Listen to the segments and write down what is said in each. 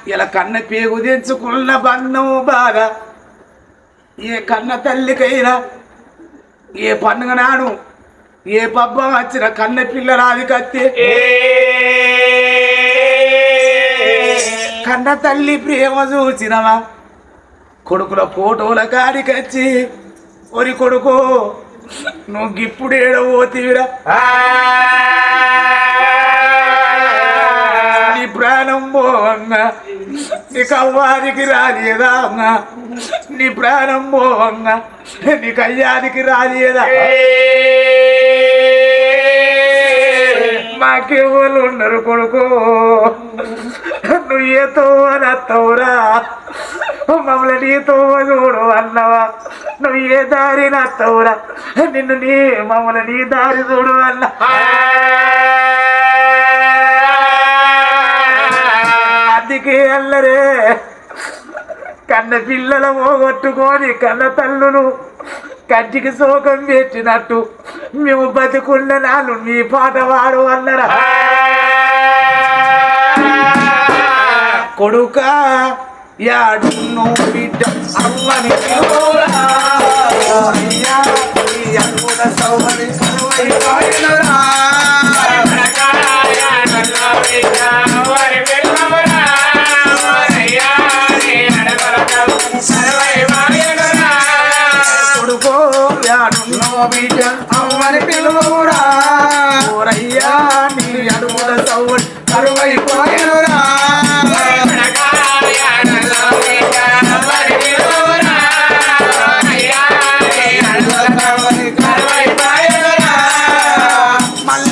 ఇలా కన్న పేగు తెంచుకున్న బంధం బాగా ఏ కన్న తల్లికైనా ఏ పండుగ నాడు ఏ పబ్బం వచ్చిన కన్న పిల్లరాది కత్తి కన్న తల్లి ప్రేమ చూసినవా కొడుకుల ఫోటోల కాడికొచ్చి ఒరి కొడుకు నువ్వు గిప్పుడేడవోతీవిరా నీ ప్రాణం పోవంగా నీ కవ్వానికి రాలేదా అన్నా నీ ప్రాణం పోవంగా నీ కయ్యానికి రాలేదా మాకెవ్వరు ఉన్నారు కొడుకు నువ్వు ఏతో నత్తవురా మమ్మల్ని నీతో చూడు అన్నవా నువ్వు ఏ దారి నత్తవురా నిన్ను మమ్మల్ని నీ దారి చూడు అన్న అందుకే అల్లరే కన్న పిల్లల పోగొట్టుకొని కన్న తల్లులు కంటికి శోకం పెట్టినట్టు మేము బతుకున్న నాలు నీ పాట వాడు అన్నరా కొడుక యాడు బిడ్డ అమ్మని కొడుకో యాడున్నో బిడ్డ అమ్మని పిలువురా ఓరయ్యా నీ అడుగుల సౌడి కరువైపోయినరా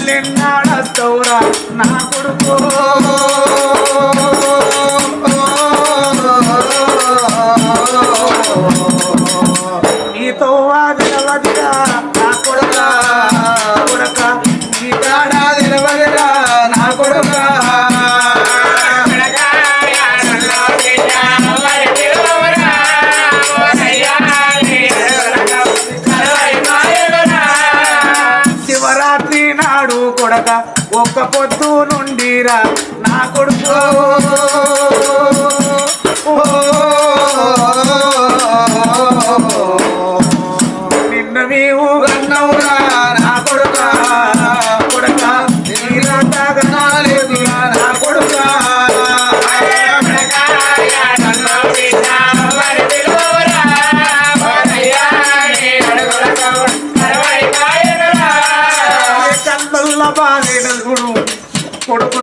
మళ్ళెన్నాడస్తవురా నా కొడుకో నీతో వాదినవదిరా నా కొడుక కొడక నీ కాడా నిలవదిరా నా కొడుక శివరాత్రి నాడు కొడక ఒక్క పొద్దు నుండిరా నా కొడుకు నిన్న మేము అన్నవురా